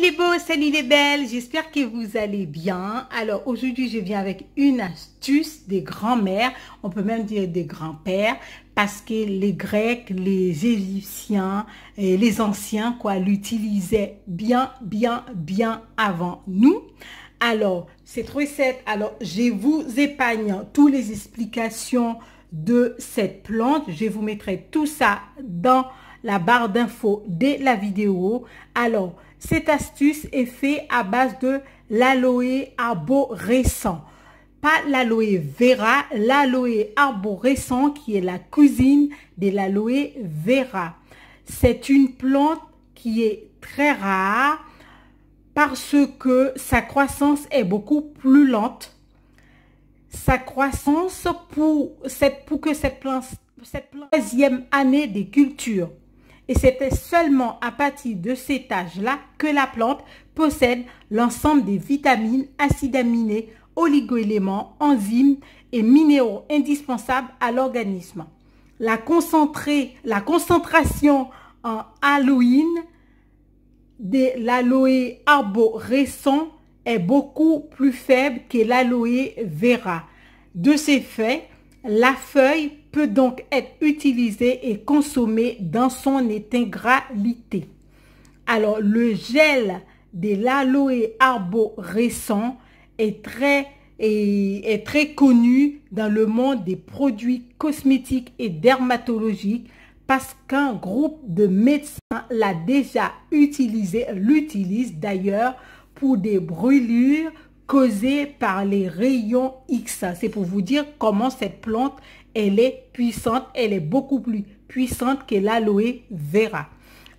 les beaux, salut les belles, j'espère que vous allez bien. Alors aujourd'hui je viens avec une astuce des grands-mères, on peut même dire des grands-pères, parce que les Grecs, les Égyptiens et les anciens l'utilisaient bien avant nous. Alors cette recette, je vous épargne toutes les explications de cette plante, je vous mettrai tout ça dans la barre d'infos de la vidéo. Alors, cette astuce est faite à base de l'aloe arborescent. Pas l'aloe vera, l'aloe arborescent qui est la cousine de l'aloe vera. C'est une plante qui est très rare parce que sa croissance est beaucoup plus lente. Sa croissance pour que cette plante, troisième année de culture. Et c'était seulement à partir de cet âge-là que la plante possède l'ensemble des vitamines, acides aminés, oligoéléments, enzymes et minéraux indispensables à l'organisme. La concentration en aloïne de l'aloe arborescent est beaucoup plus faible que l'aloe vera. De ce fait, la feuille peut donc être utilisée et consommée dans son intégralité. Alors, le gel de l'aloe arborescent est très connu dans le monde des produits cosmétiques et dermatologiques parce qu'un groupe de médecins l'a déjà utilisé, l'utilise d'ailleurs pour des brûlures causées par les rayons X. C'est pour vous dire comment cette plante, elle est puissante, elle est beaucoup plus puissante que l'aloe vera.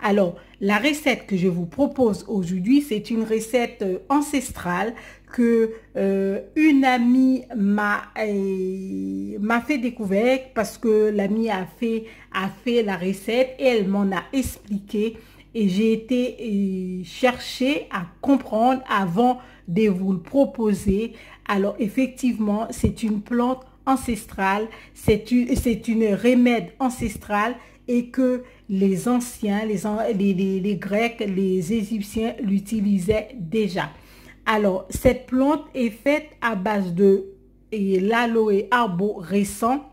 Alors, la recette que je vous propose aujourd'hui, c'est une recette ancestrale que une amie m'a fait découvrir parce que l'amie a fait la recette et elle m'en a expliqué. Et j'ai été chercher à comprendre avant de vous le proposer. Alors effectivement, c'est une plante ancestrale, c'est une remède ancestrale et que les anciens, les Grecs, les Égyptiens l'utilisaient déjà. Alors cette plante est faite à base de l'aloe arborescent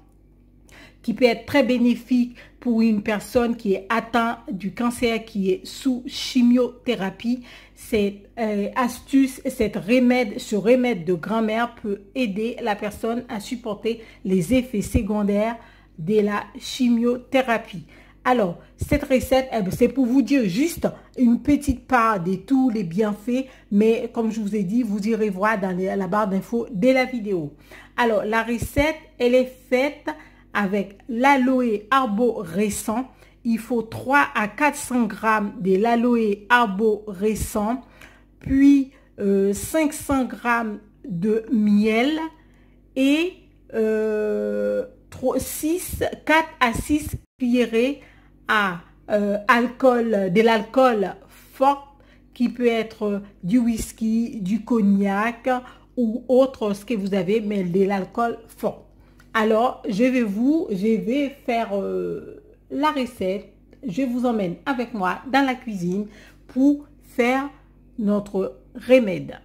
qui peut être très bénéfique pour une personne qui est atteinte du cancer, qui est sous chimiothérapie. Cette astuce, ce remède de grand-mère peut aider la personne à supporter les effets secondaires de la chimiothérapie. Alors, cette recette, c'est pour vous dire juste une petite part de tous les bienfaits, mais comme je vous ai dit, vous irez voir dans la barre d'infos de la vidéo. Alors, la recette, elle est faite avec l'aloe arborescent. Il faut 3 à 400 grammes de l'aloe arborescent, puis 500 grammes de miel et 4 à 6 cuillerées à de l'alcool fort qui peut être du whisky, du cognac ou autre ce que vous avez, mais de l'alcool fort. Alors, je vais faire la recette. Je vous emmène avec moi dans la cuisine pour faire notre remède.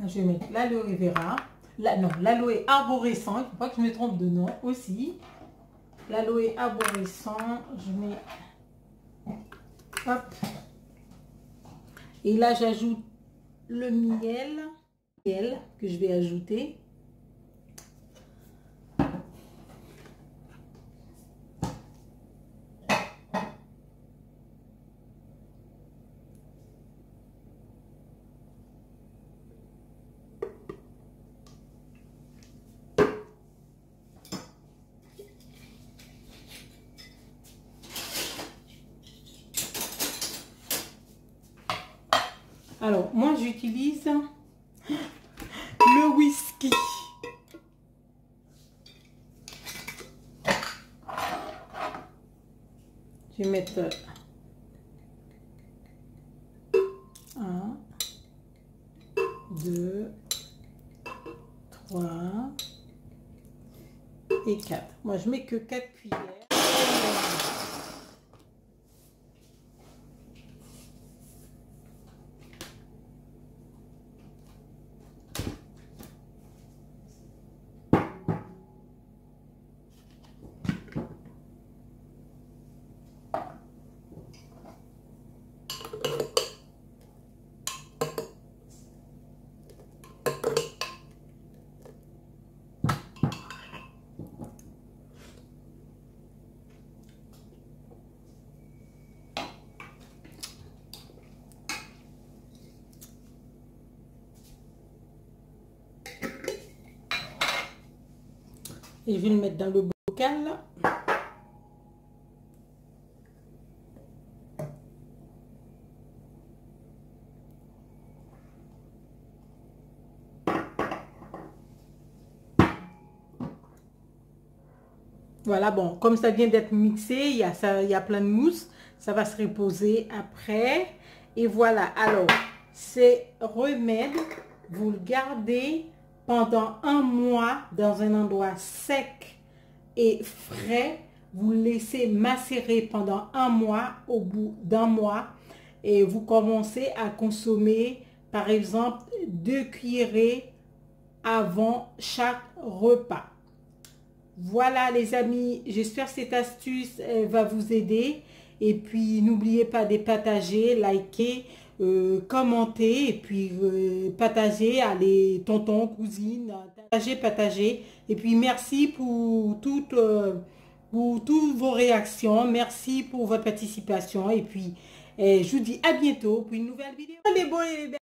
Je vais mettre l'aloe vera, l'aloe arborescent, il ne faut pas que je me trompe de nom aussi. L'aloe arborescent, je mets, hop. Et là j'ajoute le miel que je vais ajouter. Alors, moi, j'utilise le whisky. Je vais mettre 1, 2, 3 et 4. Moi, je mets que 4 cuillères. Et je vais le mettre dans le bocal là. Voilà, bon, comme ça vient d'être mixé, il y a plein de mousse. Ça va se reposer après. Et voilà, alors, ces remèdes, vous le gardez pendant 1 mois dans un endroit sec et frais. Vous le laissez macérer pendant 1 mois. Au bout d'1 mois, et vous commencez à consommer, par exemple, 2 cuillerées avant chaque repas. Voilà les amis, j'espère que cette astuce va vous aider. Et puis n'oubliez pas de partager, liker, commenter. Et puis partager à les tontons, cousines, partager. Et puis merci pour toutes vos réactions. Merci pour votre participation. Et puis je vous dis à bientôt pour une nouvelle vidéo. Les beaux et les belles.